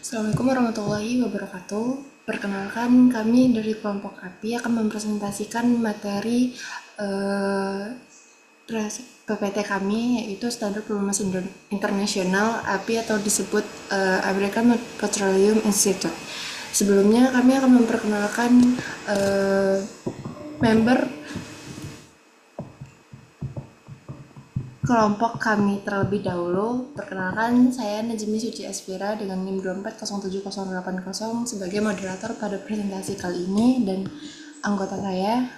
Assalamualaikum warahmatullahi wabarakatuh. Perkenalkan, kami dari kelompok API akan mempresentasikan materi eh, PPT kami, yaitu Standar Pelumas Internasional API atau disebut American Petroleum Institute. Sebelumnya kami akan memperkenalkan eh, member kelompok kami terlebih dahulu. Perkenalkan, saya Najmi Suci Aspira dengan NIM 2407080 sebagai moderator pada presentasi kali ini, dan anggota saya.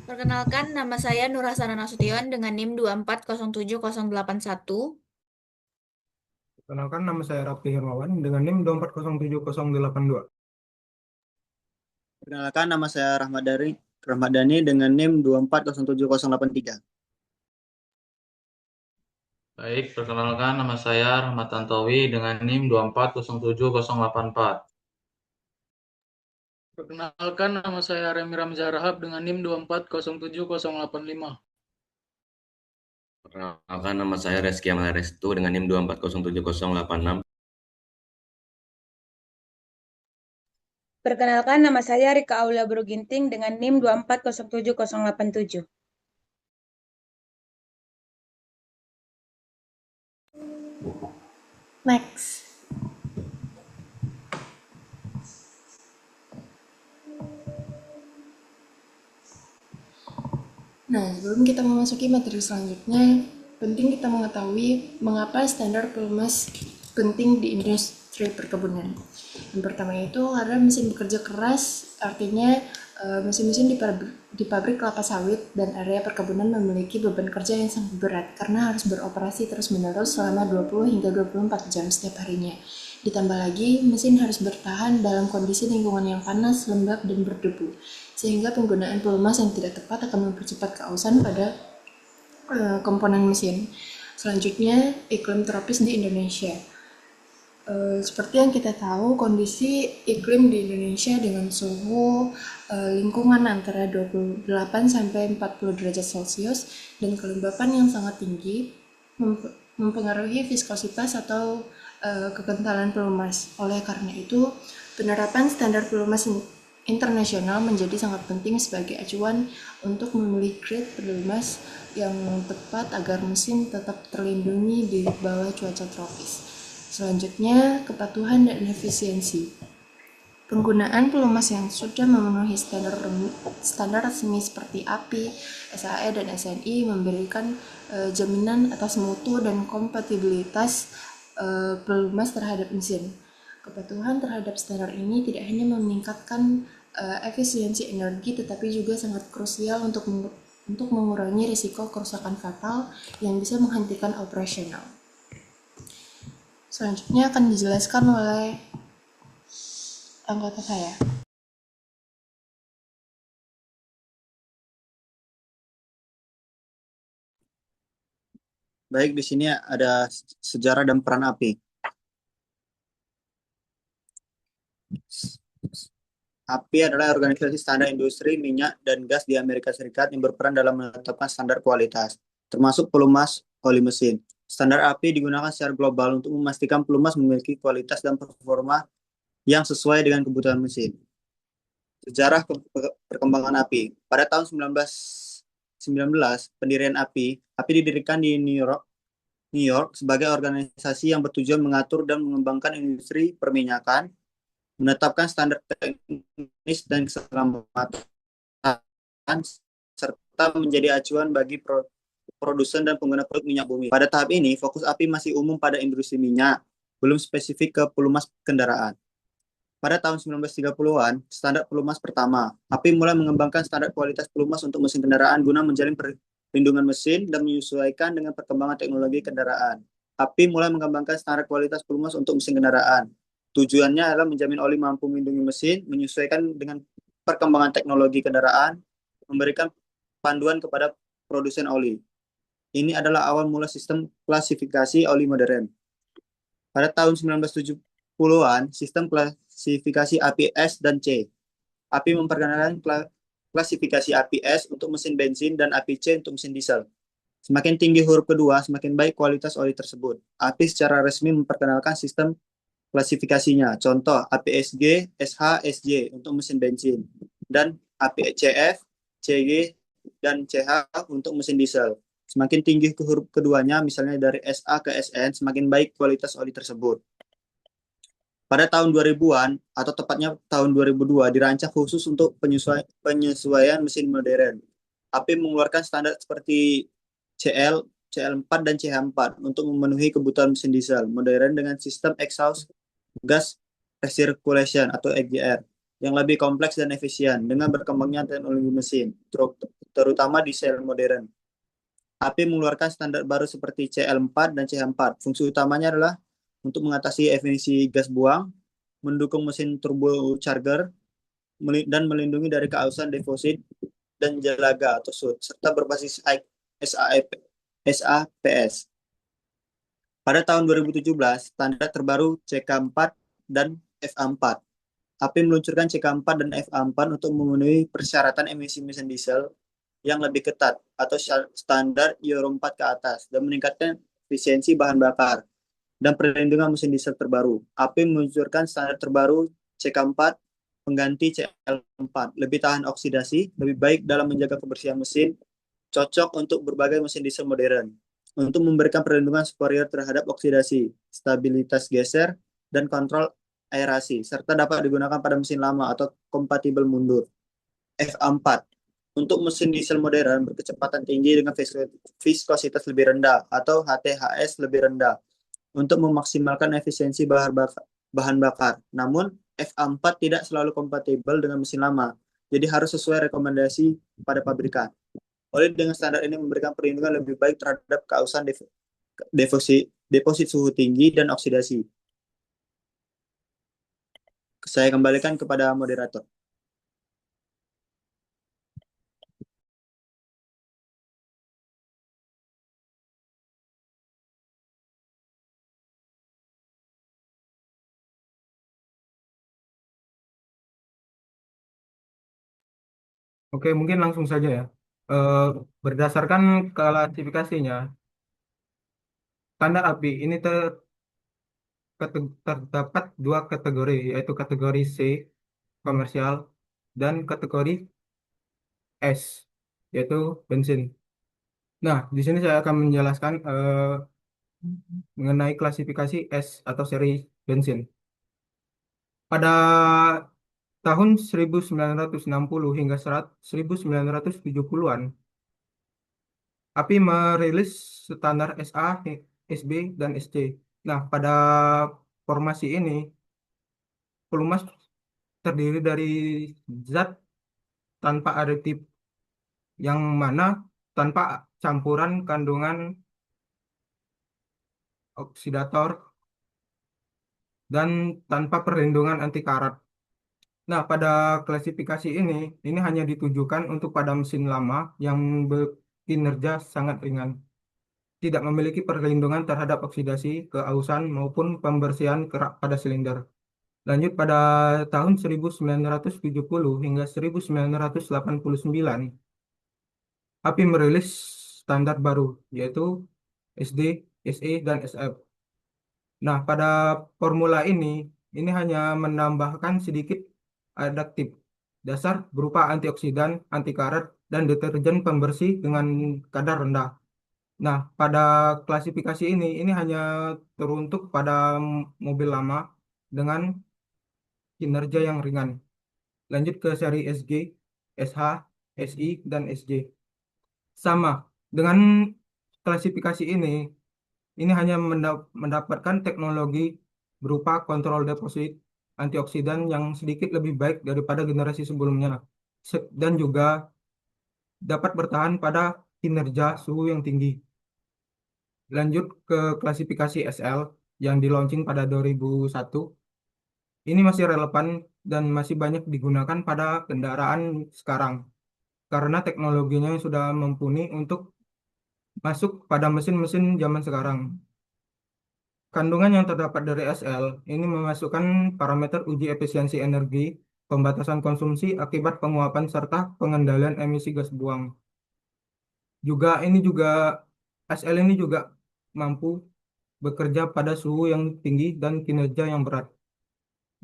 Perkenalkan, nama saya Nur Hasanah Nasution dengan NIM 2407081. Perkenalkan, nama saya Raffi Hermawan dengan NIM 2407082. Perkenalkan, nama saya Rahmat Dhani dengan NIM 2407083. Baik, perkenalkan nama saya Rahmat Tantowi dengan NIM 2407084. Perkenalkan, nama saya Remi Ramza Rahab dengan NIM 2407085. Perkenalkan, nama saya Reski Amal Restu dengan NIM 2407086. Perkenalkan, nama saya Rika Aulia Broginting dengan NIM 2407087. Next. Nah, sebelum kita memasuki materi selanjutnya, penting kita mengetahui mengapa standar pelumas penting di industri perkebunan. Yang pertama itu karena mesin bekerja keras, artinya mesin-mesin di pabrik kelapa sawit dan area perkebunan memiliki beban kerja yang sangat berat karena harus beroperasi terus-menerus selama 20 hingga 24 jam setiap harinya. Ditambah lagi, mesin harus bertahan dalam kondisi lingkungan yang panas, lembab, dan berdebu, sehingga penggunaan pelumas yang tidak tepat akan mempercepat keausan pada komponen mesin. Selanjutnya, iklim tropis di Indonesia. Seperti yang kita tahu, kondisi iklim di Indonesia dengan suhu lingkungan antara 28 sampai 40 derajat Celcius dan kelembapan yang sangat tinggi mempengaruhi viskositas atau kekentalan pelumas. Oleh karena itu, penerapan standar pelumas internasional menjadi sangat penting sebagai acuan untuk memilih grade pelumas yang tepat agar mesin tetap terlindungi di bawah cuaca tropis. Selanjutnya, kepatuhan dan efisiensi. Penggunaan pelumas yang sudah memenuhi standar resmi seperti API, SAE, dan SNI memberikan jaminan atas mutu dan kompatibilitas pelumas terhadap mesin. Kepatuhan terhadap standar ini tidak hanya meningkatkan efisiensi energi, tetapi juga sangat krusial untuk mengurangi risiko kerusakan fatal yang bisa menghentikan operasional. Selanjutnya akan dijelaskan oleh anggota saya. Baik, di sini ada sejarah dan peran API. API adalah organisasi standar industri minyak dan gas di Amerika Serikat yang berperan dalam menetapkan standar kualitas, termasuk pelumas oli mesin. Standar API digunakan secara global untuk memastikan pelumas memiliki kualitas dan performa yang sesuai dengan kebutuhan mesin. Sejarah perkembangan API. Pada tahun 1919, pendirian API didirikan di New York sebagai organisasi yang bertujuan mengatur dan mengembangkan industri perminyakan, menetapkan standar teknis dan keselamatan, serta menjadi acuan bagi produsen dan pengguna produk minyak bumi. Pada tahap ini, fokus API masih umum pada industri minyak, belum spesifik ke pelumas kendaraan. Pada tahun 1930-an, standar pelumas pertama, API mulai mengembangkan standar kualitas pelumas untuk mesin kendaraan guna menjalin perlindungan mesin dan menyesuaikan dengan perkembangan teknologi kendaraan. API mulai mengembangkan standar kualitas pelumas untuk mesin kendaraan. Tujuannya adalah menjamin oli mampu melindungi mesin, menyesuaikan dengan perkembangan teknologi kendaraan, memberikan panduan kepada produsen oli. Ini adalah awal mula sistem klasifikasi oli modern. Pada tahun 1970-an, sistem klasifikasi API-S dan C. API memperkenalkan klasifikasi API-S untuk mesin bensin dan API-C untuk mesin diesel. Semakin tinggi huruf kedua, semakin baik kualitas oli tersebut. API secara resmi memperkenalkan sistem klasifikasinya. Contoh APSG, SH, SJ untuk mesin bensin dan APCF, CG, dan CH untuk mesin diesel. Semakin tinggi huruf keduanya, misalnya dari SA ke SN, semakin baik kualitas oli tersebut. Pada tahun 2000-an, atau tepatnya tahun 2002, dirancang khusus untuk penyesuaian mesin modern. API mengeluarkan standar seperti CL, CL4, dan CH4 untuk memenuhi kebutuhan mesin diesel modern dengan sistem exhaust gas recirculation atau EGR yang lebih kompleks dan efisien dengan berkembangnya teknologi mesin, terutama diesel modern. API mengeluarkan standar baru seperti CL4 dan CH4. Fungsi utamanya adalah untuk mengatasi emisi gas buang, mendukung mesin turbocharger, dan melindungi dari keausan deposit dan jelaga atau SUT, serta berbasis SAPS. Pada tahun 2017, standar terbaru CK4 dan FA4. API meluncurkan CK4 dan FA4 untuk memenuhi persyaratan emisi mesin diesel yang lebih ketat atau standar Euro 4 ke atas dan meningkatkan efisiensi bahan bakar dan perlindungan mesin diesel terbaru. API meluncurkan standar terbaru CK4 pengganti CL4, lebih tahan oksidasi, lebih baik dalam menjaga kebersihan mesin, cocok untuk berbagai mesin diesel modern, untuk memberikan perlindungan superior terhadap oksidasi, stabilitas geser, dan kontrol aerasi, serta dapat digunakan pada mesin lama atau kompatibel mundur. FA4, untuk mesin diesel modern berkecepatan tinggi dengan viskositas lebih rendah atau HTHS lebih rendah, untuk memaksimalkan efisiensi bahan bakar. Namun, FA4 tidak selalu kompatibel dengan mesin lama, jadi harus sesuai rekomendasi pada pabrikan. Oleh dengan standar ini memberikan perlindungan lebih baik terhadap keausan deposit suhu tinggi dan oksidasi. Saya kembalikan kepada moderator. Oke, mungkin langsung saja ya. Berdasarkan klasifikasinya, standar API ini terdapat dua kategori, yaitu kategori C, komersial, dan kategori S, yaitu bensin. Nah, di sini saya akan menjelaskan mengenai klasifikasi S atau seri bensin. Pada tahun 1960 hingga 1970-an, API merilis standar SA, SB, dan SC. Nah, pada formasi ini, pelumas terdiri dari zat tanpa aditif, yang mana tanpa campuran kandungan oksidator dan tanpa perlindungan anti karat. Nah, pada klasifikasi ini hanya ditujukan untuk pada mesin lama yang berkinerja sangat ringan, tidak memiliki perlindungan terhadap oksidasi, keausan, maupun pembersihan kerak pada silinder. Lanjut pada tahun 1970 hingga 1989, API merilis standar baru, yaitu SD, SE, dan SF. Nah, pada formula ini hanya menambahkan sedikit adaptif dasar berupa antioksidan, anti karat, dan deterjen pembersih dengan kadar rendah. Nah, pada klasifikasi ini hanya teruntuk pada mobil lama dengan kinerja yang ringan. Lanjut ke seri SG, SH, SI, dan SJ. Sama dengan klasifikasi ini hanya mendapatkan teknologi berupa kontrol deposit antioksidan yang sedikit lebih baik daripada generasi sebelumnya, dan juga dapat bertahan pada kinerja suhu yang tinggi. Lanjut ke klasifikasi SL yang di launching pada 2001. Ini masih relevan dan masih banyak digunakan pada kendaraan sekarang karena teknologinya sudah mumpuni untuk masuk pada mesin-mesin zaman sekarang. Kandungan yang terdapat dari SL ini memasukkan parameter uji efisiensi energi, pembatasan konsumsi akibat penguapan serta pengendalian emisi gas buang. SL ini juga mampu bekerja pada suhu yang tinggi dan kinerja yang berat.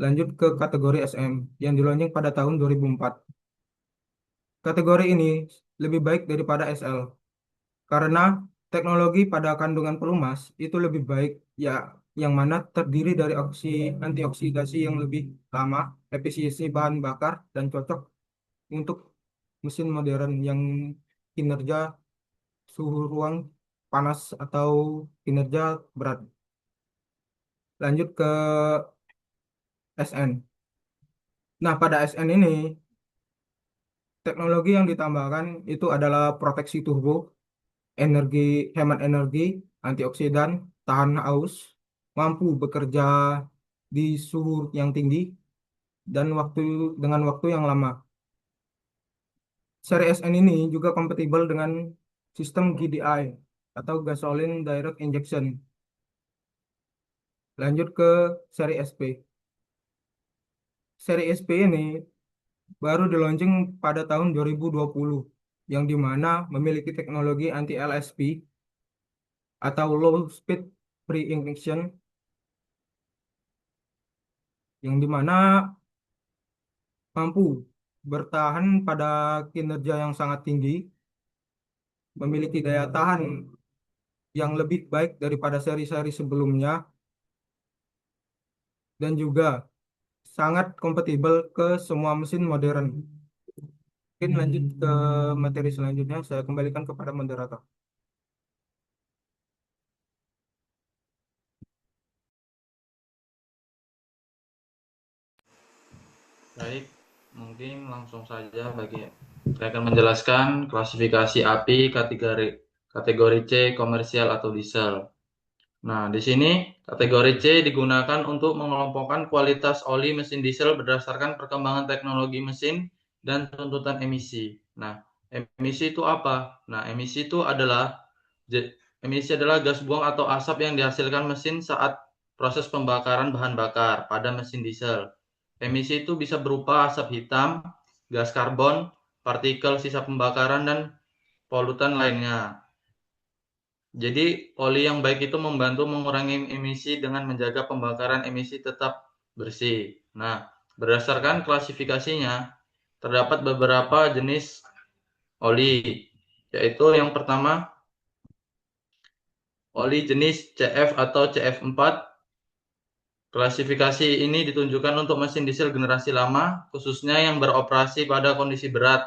Lanjut ke kategori SM yang diluncurkan pada tahun 2004. Kategori ini lebih baik daripada SL karena teknologi pada kandungan pelumas itu lebih baik, ya, yang mana terdiri dari antioksidasi yang lebih lama, efisiensi bahan bakar, dan cocok untuk mesin modern yang kinerja suhu ruang panas atau kinerja berat. Lanjut ke SN. Nah, pada SN ini teknologi yang ditambahkan itu adalah proteksi turbo, hemat energi, antioksidan, tahan haus, mampu bekerja di suhu yang tinggi dan dengan waktu yang lama. Seri SN ini juga kompatibel dengan sistem GDI atau gasoline direct injection. Lanjut ke seri SP. Seri SP ini baru di-launching pada tahun 2020, yang dimana memiliki teknologi anti-LSP atau low speed pre-ignition, yang dimana mampu bertahan pada kinerja yang sangat tinggi, memiliki daya tahan yang lebih baik daripada seri-seri sebelumnya, dan juga sangat kompatibel ke semua mesin modern. Mungkin lanjut ke materi selanjutnya, saya kembalikan kepada moderator. Baik, mungkin langsung saja saya akan menjelaskan klasifikasi API kategori C komersial atau diesel. Nah, di sini kategori C digunakan untuk mengelompokkan kualitas oli mesin diesel berdasarkan perkembangan teknologi mesin dan tuntutan emisi. Nah, emisi itu apa? Nah, emisi adalah gas buang atau asap yang dihasilkan mesin saat proses pembakaran bahan bakar pada mesin diesel. Emisi itu bisa berupa asap hitam, gas karbon, partikel sisa pembakaran, dan polutan lainnya. Jadi, oli yang baik itu membantu mengurangi emisi dengan menjaga pembakaran emisi tetap bersih. Nah, berdasarkan klasifikasinya, terdapat beberapa jenis oli, yaitu yang pertama, oli jenis CF atau CF4. Klasifikasi ini ditunjukkan untuk mesin diesel generasi lama, khususnya yang beroperasi pada kondisi berat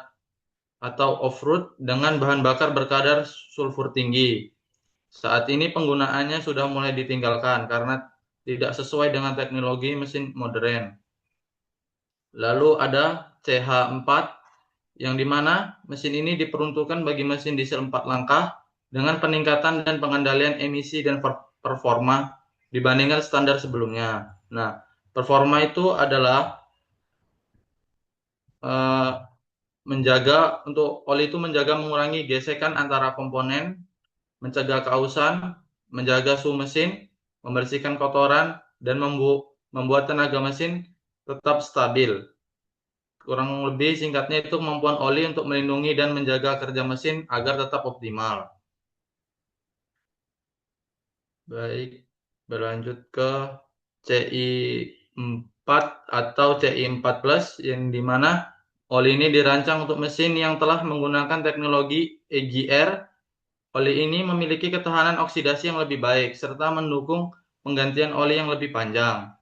atau off-road dengan bahan bakar berkadar sulfur tinggi. Saat ini penggunaannya sudah mulai ditinggalkan karena tidak sesuai dengan teknologi mesin modern. Lalu ada CH4, yang dimana mesin ini diperuntukkan bagi mesin diesel 4 langkah dengan peningkatan dan pengendalian emisi dan performa dibandingkan standar sebelumnya. Nah, performa itu adalah oli itu menjaga mengurangi gesekan antara komponen, mencegah kausan, menjaga suhu mesin, membersihkan kotoran, dan membuat tenaga mesin tetap stabil. Kurang lebih singkatnya itu kemampuan oli untuk melindungi dan menjaga kerja mesin agar tetap optimal. Baik, berlanjut ke CI4 atau CI4+, yang dimana oli ini dirancang untuk mesin yang telah menggunakan teknologi EGR. Oli ini memiliki ketahanan oksidasi yang lebih baik, serta mendukung penggantian oli yang lebih panjang.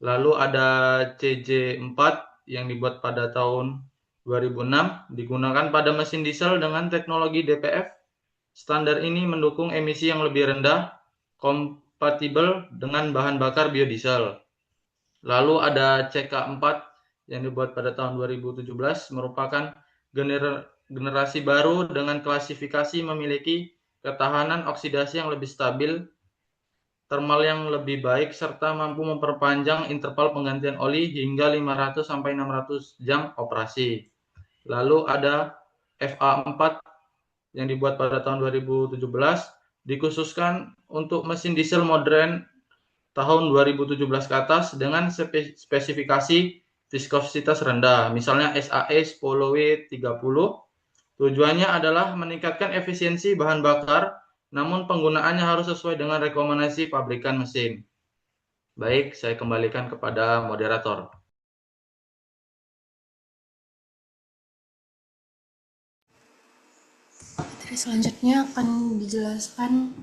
Lalu ada CJ4 yang dibuat pada tahun 2006, digunakan pada mesin diesel dengan teknologi DPF. Standar ini mendukung emisi yang lebih rendah, kompatibel dengan bahan bakar biodiesel. Lalu ada CK4 yang dibuat pada tahun 2017, merupakan generasi baru dengan klasifikasi memiliki ketahanan oksidasi yang lebih stabil, thermal yang lebih baik, serta mampu memperpanjang interval penggantian oli hingga 500-600 jam operasi. Lalu ada FA4 yang dibuat pada tahun 2017, dikhususkan untuk mesin diesel modern tahun 2017 ke atas dengan spesifikasi viskositas rendah, misalnya SAE 10W30. Tujuannya adalah meningkatkan efisiensi bahan bakar namun penggunaannya harus sesuai dengan rekomendasi pabrikan mesin. Baik, saya kembalikan kepada moderator. Materi selanjutnya akan dijelaskan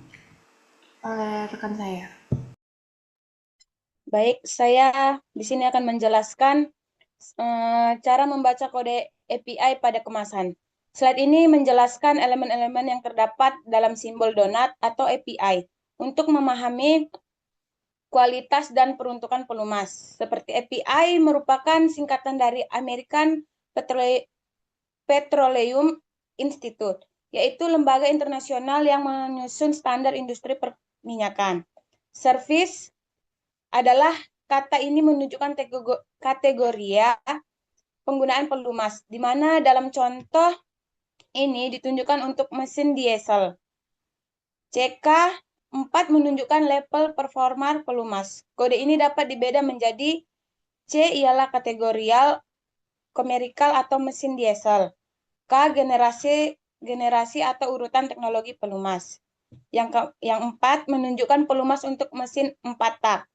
oleh rekan saya. Baik, saya di sini akan menjelaskan cara membaca kode API pada kemasan. Slide ini menjelaskan elemen-elemen yang terdapat dalam simbol donat atau API untuk memahami kualitas dan peruntukan pelumas. Seperti API merupakan singkatan dari American Petroleum Institute, yaitu lembaga internasional yang menyusun standar industri perminyakan. Service adalah kata ini menunjukkan kategori penggunaan pelumas, di mana dalam contoh ini ditunjukkan untuk mesin diesel. CK4 menunjukkan level performa pelumas. Kode ini dapat dibeda menjadi C ialah kategorial, komerikal atau mesin diesel. K generasi atau urutan teknologi pelumas. Yang 4 menunjukkan pelumas untuk mesin 4 tak.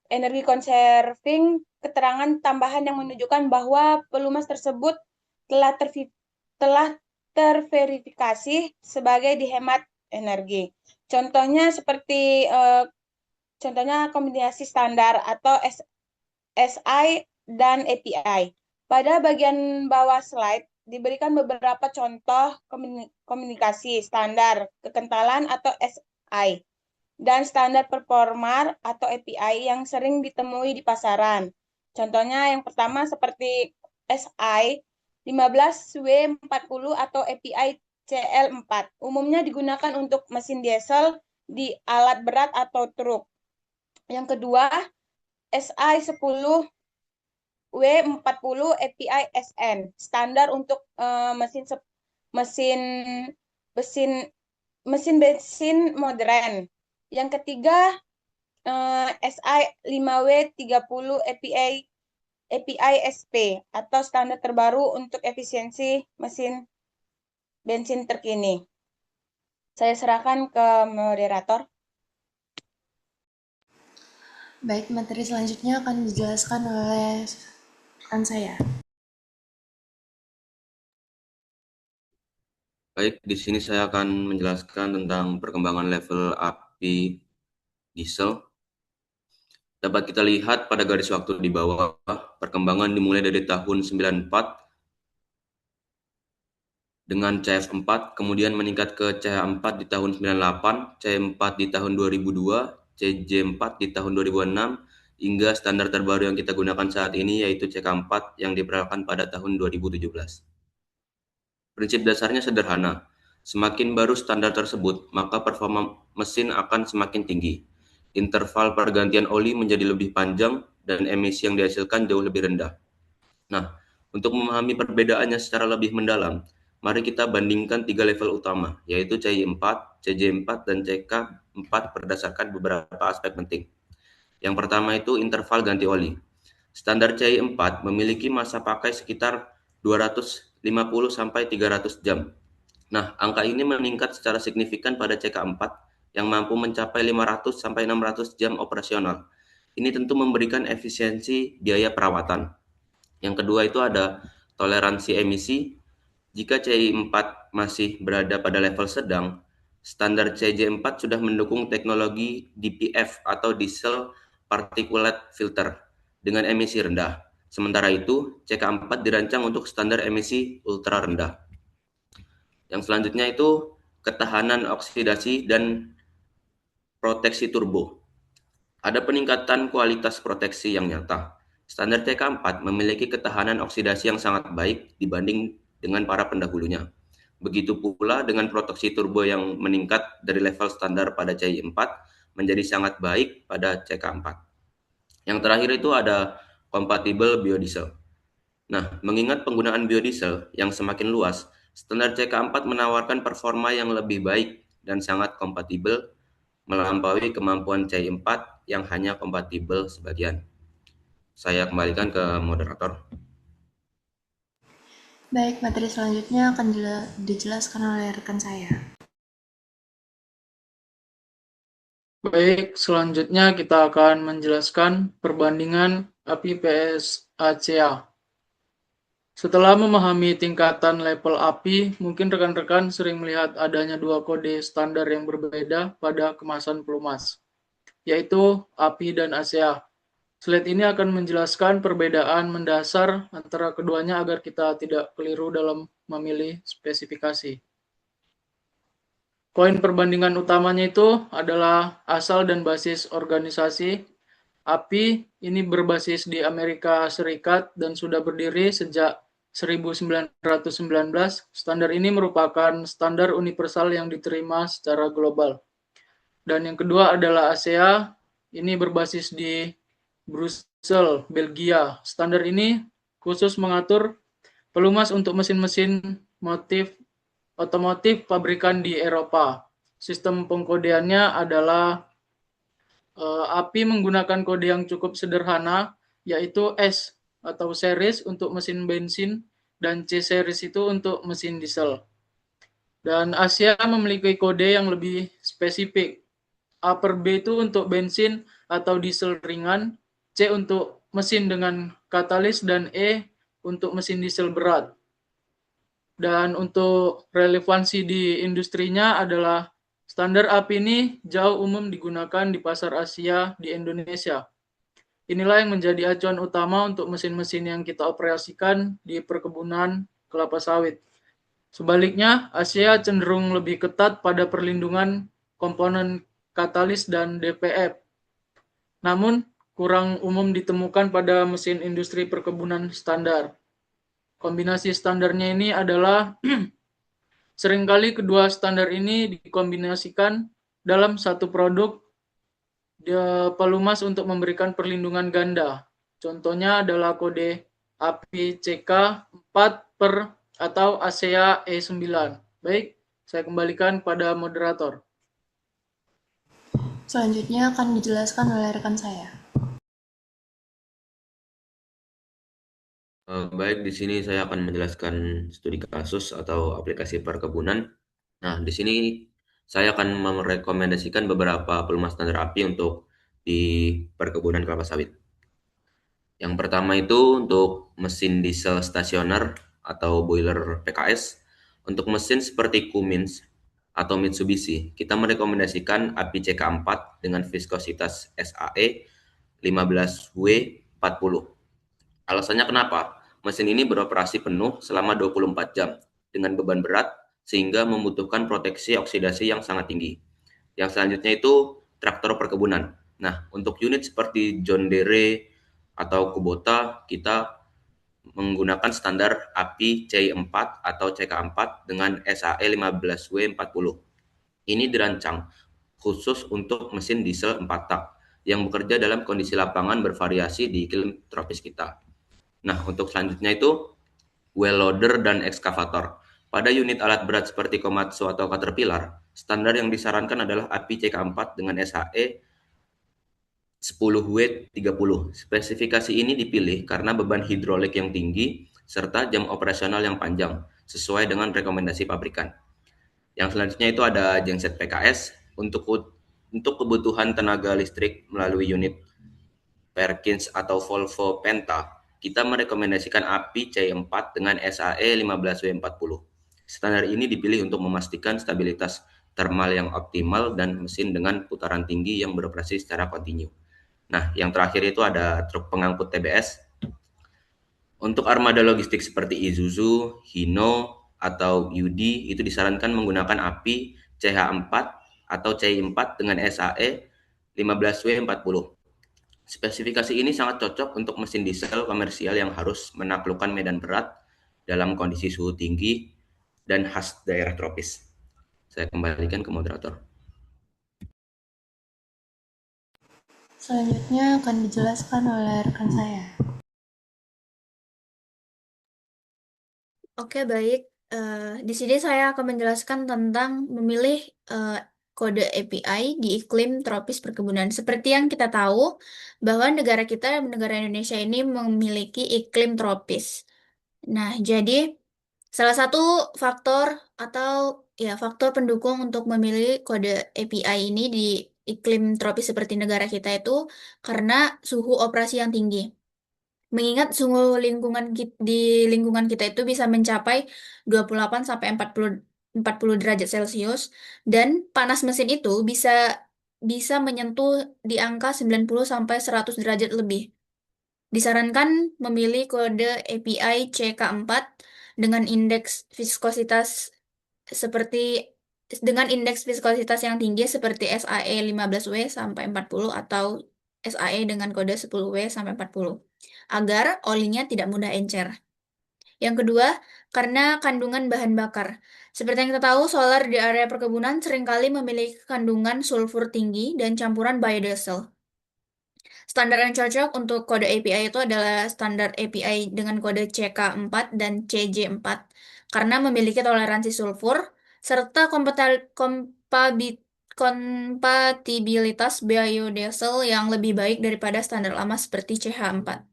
Energi conserving, keterangan tambahan yang menunjukkan bahwa pelumas tersebut telah terverifikasi sebagai dihemat energi. Contohnya seperti contohnya kombinasi standar atau SI dan API. Pada bagian bawah slide diberikan beberapa contoh komunikasi standar kekentalan atau SI dan standar performa atau API yang sering ditemui di pasaran. Contohnya yang pertama seperti SI 15W40 atau API CL4. Umumnya digunakan untuk mesin diesel di alat berat atau truk. Yang kedua, SI 10W40 API SN, standar untuk mesin bensin modern. Yang ketiga, SI 5W30 API SP atau standar terbaru untuk efisiensi mesin bensin terkini. Saya serahkan ke moderator. Baik, materi selanjutnya akan dijelaskan oleh rekan saya. Baik, di sini saya akan menjelaskan tentang perkembangan level API diesel. Dapat kita lihat pada garis waktu di bawah, perkembangan dimulai dari tahun 94 dengan CF4, kemudian meningkat ke CH4 di tahun 98, C4 di tahun 2002, CJ4 di tahun 2006, hingga standar terbaru yang kita gunakan saat ini yaitu CK4 yang diperkenalkan pada tahun 2017. Prinsip dasarnya sederhana, semakin baru standar tersebut, maka performa mesin akan semakin tinggi. Interval pergantian oli menjadi lebih panjang dan emisi yang dihasilkan jauh lebih rendah. Nah, untuk memahami perbedaannya secara lebih mendalam, mari kita bandingkan 3 level utama, yaitu CI4, CJ4, dan CK4 berdasarkan beberapa aspek penting. Yang pertama itu interval ganti oli. Standar CI4 memiliki masa pakai sekitar 250-300 jam. Nah, angka ini meningkat secara signifikan pada CK4 yang mampu mencapai 500-600 jam operasional. Ini tentu memberikan efisiensi biaya perawatan. Yang kedua itu ada toleransi emisi. Jika CI4 masih berada pada level sedang, standar CJ4 sudah mendukung teknologi DPF atau diesel particulate filter dengan emisi rendah. Sementara itu, CK4 dirancang untuk standar emisi ultra rendah. Yang selanjutnya itu ketahanan oksidasi dan proteksi turbo. Ada peningkatan kualitas proteksi yang nyata. Standar CK4 memiliki ketahanan oksidasi yang sangat baik dibanding dengan para pendahulunya. Begitu pula dengan proteksi turbo yang meningkat dari level standar pada CI4 menjadi sangat baik pada CK4. Yang terakhir itu ada kompatibel biodiesel. Nah, mengingat penggunaan biodiesel yang semakin luas, standar CK4 menawarkan performa yang lebih baik dan sangat kompatibel melampaui kemampuan CI4 yang hanya kompatibel sebagian. Saya kembalikan ke moderator. Baik, materi selanjutnya akan dijelaskan oleh rekan saya. Baik, selanjutnya kita akan menjelaskan perbandingan API PSACA. Setelah memahami tingkatan level API, mungkin rekan-rekan sering melihat adanya dua kode standar yang berbeda pada kemasan pelumas, yaitu API dan ASEA. Slide ini akan menjelaskan perbedaan mendasar antara keduanya agar kita tidak keliru dalam memilih spesifikasi. Poin perbandingan utamanya itu adalah asal dan basis organisasi. API ini berbasis di Amerika Serikat dan sudah berdiri sejak 1919. Standar ini merupakan standar universal yang diterima secara global. Dan yang kedua adalah ASEA, ini berbasis di Brussels, Belgia. Standar ini khusus mengatur pelumas untuk mesin-mesin otomotif pabrikan di Eropa. Sistem pengkodeannya adalah API menggunakan kode yang cukup sederhana, yaitu S atau series untuk mesin bensin dan C series itu untuk mesin diesel. Dan Asia memiliki kode yang lebih spesifik. A per B itu untuk bensin atau diesel ringan, C untuk mesin dengan katalis, dan E untuk mesin diesel berat. Dan untuk relevansi di industrinya adalah standar API ini jauh umum digunakan di pasar Asia di Indonesia. Inilah yang menjadi acuan utama untuk mesin-mesin yang kita operasikan di perkebunan kelapa sawit. Sebaliknya, Asia cenderung lebih ketat pada perlindungan komponen katalis dan DPF. Namun, kurang umum ditemukan pada mesin industri perkebunan standar. Kombinasi standarnya ini adalah seringkali kedua standar ini dikombinasikan dalam satu produk pelumas untuk memberikan perlindungan ganda. Contohnya adalah kode API CK 4 per atau ASEA E9. Baik, saya kembalikan pada moderator. Selanjutnya akan dijelaskan oleh rekan saya. Baik, di sini saya akan menjelaskan studi kasus atau aplikasi perkebunan. Nah, di sini saya akan merekomendasikan beberapa pelumas standar API untuk di perkebunan kelapa sawit. Yang pertama itu untuk mesin diesel stasioner atau boiler PKS. Untuk mesin seperti Cummins atau Mitsubishi, kita merekomendasikan API CK4 dengan viskositas SAE 15W40. Alasannya kenapa? Mesin ini beroperasi penuh selama 24 jam dengan beban berat sehingga membutuhkan proteksi oksidasi yang sangat tinggi. Yang selanjutnya itu traktor perkebunan. Nah, untuk unit seperti John Deere atau Kubota, kita menggunakan standar API C4 atau CK4 dengan SAE 15W40. Ini dirancang khusus untuk mesin diesel 4 tak yang bekerja dalam kondisi lapangan bervariasi di iklim tropis kita. Nah, untuk selanjutnya itu well loader dan ekskavator. Pada unit alat berat seperti Komatsu atau Caterpillar, standar yang disarankan adalah API CK4 dengan SAE 10W30. Spesifikasi ini dipilih karena beban hidrolik yang tinggi serta jam operasional yang panjang, sesuai dengan rekomendasi pabrikan. Yang selanjutnya itu ada genset PKS untuk kebutuhan tenaga listrik melalui unit Perkins atau Volvo Penta. Kita merekomendasikan API C4 dengan SAE 15W40. Standar ini dipilih untuk memastikan stabilitas thermal yang optimal dan mesin dengan putaran tinggi yang beroperasi secara kontinu. Nah, yang terakhir itu ada truk pengangkut TBS. Untuk armada logistik seperti Isuzu, Hino, atau Yudi itu disarankan menggunakan API CH4 atau CI4 dengan SAE 15W40. Spesifikasi ini sangat cocok untuk mesin diesel komersial yang harus menaklukkan medan berat dalam kondisi suhu tinggi dan khas daerah tropis. Saya kembalikan ke moderator. Selanjutnya akan dijelaskan oleh rekan saya. Oke, baik. Di sini saya akan menjelaskan tentang memilih kode API di iklim tropis perkebunan. Seperti yang kita tahu, bahwa negara kita, negara Indonesia ini memiliki iklim tropis. Nah, jadi Salah satu faktor atau ya faktor pendukung untuk memilih kode API ini di iklim tropis seperti negara kita itu karena suhu operasi yang tinggi. Mengingat suhu di lingkungan kita itu bisa mencapai 28 sampai 40 derajat Celcius dan panas mesin itu bisa menyentuh di angka 90 sampai 100 derajat lebih. Disarankan memilih kode API CK4 dengan indeks viskositas yang tinggi seperti SAE 15W sampai 40 atau SAE dengan kode 10W sampai 40 agar olinya tidak mudah encer. Yang kedua, karena kandungan bahan bakar. Seperti yang kita tahu, solar di area perkebunan seringkali memiliki kandungan sulfur tinggi dan campuran biodiesel. Standar yang cocok untuk kode API itu adalah standar API dengan kode CK4 dan CJ4 karena memiliki toleransi sulfur serta kompatibilitas biodiesel yang lebih baik daripada standar lama seperti CH4.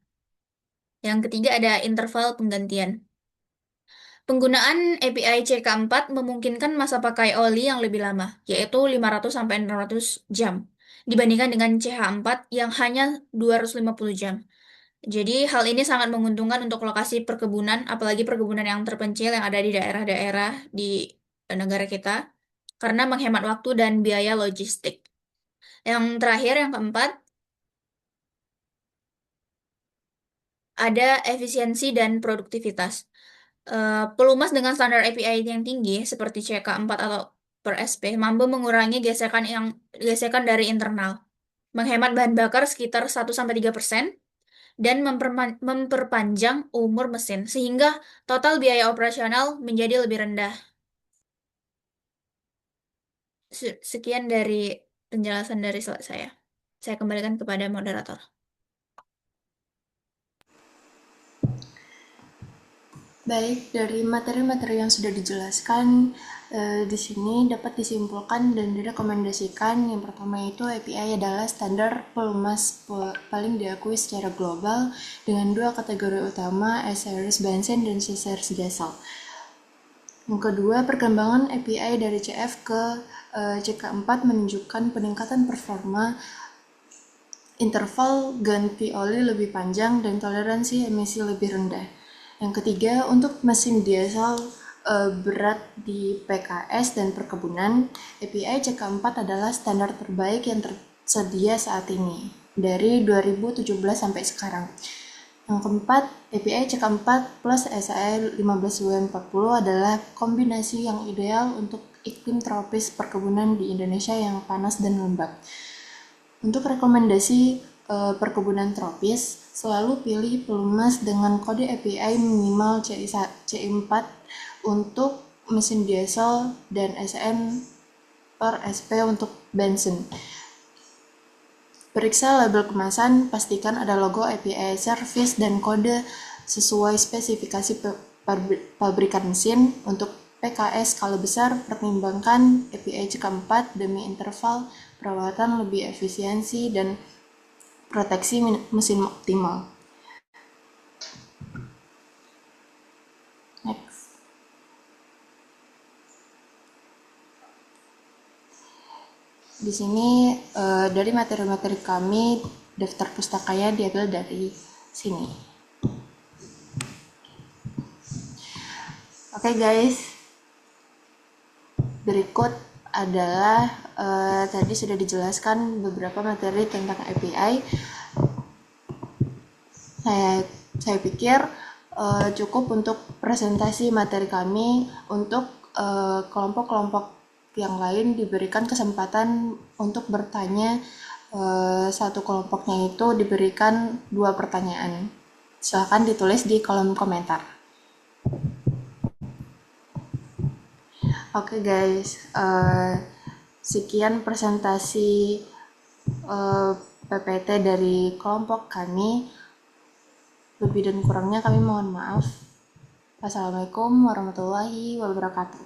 Yang ketiga ada interval penggantian. Penggunaan API CK4 memungkinkan masa pakai oli yang lebih lama, yaitu 500 sampai 600 jam, dibandingkan dengan CH4 yang hanya 250 jam. Jadi hal ini sangat menguntungkan untuk lokasi perkebunan, apalagi perkebunan yang terpencil yang ada di daerah-daerah di negara kita, karena menghemat waktu dan biaya logistik. Yang terakhir, yang keempat, ada efisiensi dan produktivitas. Pelumas dengan standar API yang tinggi, seperti CK4 atau per SP, mampu mengurangi gesekan dari internal, menghemat bahan bakar sekitar 1-3%, dan memperpanjang umur mesin, sehingga total biaya operasional menjadi lebih rendah. Sekian dari penjelasan dari slide saya. Saya kembalikan kepada moderator. Baik, dari materi-materi yang sudah dijelaskan, di sini dapat disimpulkan dan direkomendasikan. Yang pertama itu API adalah standar pelumas paling diakui secara global dengan dua kategori utama, A-series bensin dan C-series diesel. Yang kedua, perkembangan API dari CF ke CK4 menunjukkan peningkatan performa, interval ganti oli lebih panjang, dan toleransi emisi lebih rendah. Yang ketiga, untuk mesin diesel berat di PKS dan perkebunan, API CK4 adalah standar terbaik yang tersedia saat ini dari 2017 sampai sekarang. Yang keempat, API CK4 plus SAE 15W40 adalah kombinasi yang ideal untuk iklim tropis perkebunan di Indonesia yang panas dan lembab. Untuk rekomendasi perkebunan tropis, selalu pilih pelumas dengan kode API minimal CI4 untuk mesin diesel dan SN per SP untuk bensin. Periksa label kemasan, pastikan ada logo API service dan kode sesuai spesifikasi pabrikan mesin. Untuk PKS skala besar, pertimbangkan API CK4 demi interval perawatan lebih efisiensi dan proteksi mesin optimal. Next. Di sini dari materi-materi kami, daftar pustakanya diambil dari sini. Oke guys, berikut adalah tadi sudah dijelaskan beberapa materi tentang API. Saya pikir cukup untuk presentasi materi kami. Untuk kelompok-kelompok yang lain diberikan kesempatan untuk bertanya. Satu kelompoknya itu diberikan 2 pertanyaan. Silakan ditulis di kolom komentar. Oke guys, sekian presentasi PPT dari kelompok kami. Lebih dan kurangnya kami mohon maaf. Assalamualaikum warahmatullahi wabarakatuh.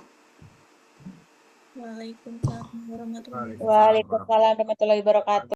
Waalaikumsalam warahmatullahi wabarakatuh. Waalaikumsalam warahmatullahi wabarakatuh.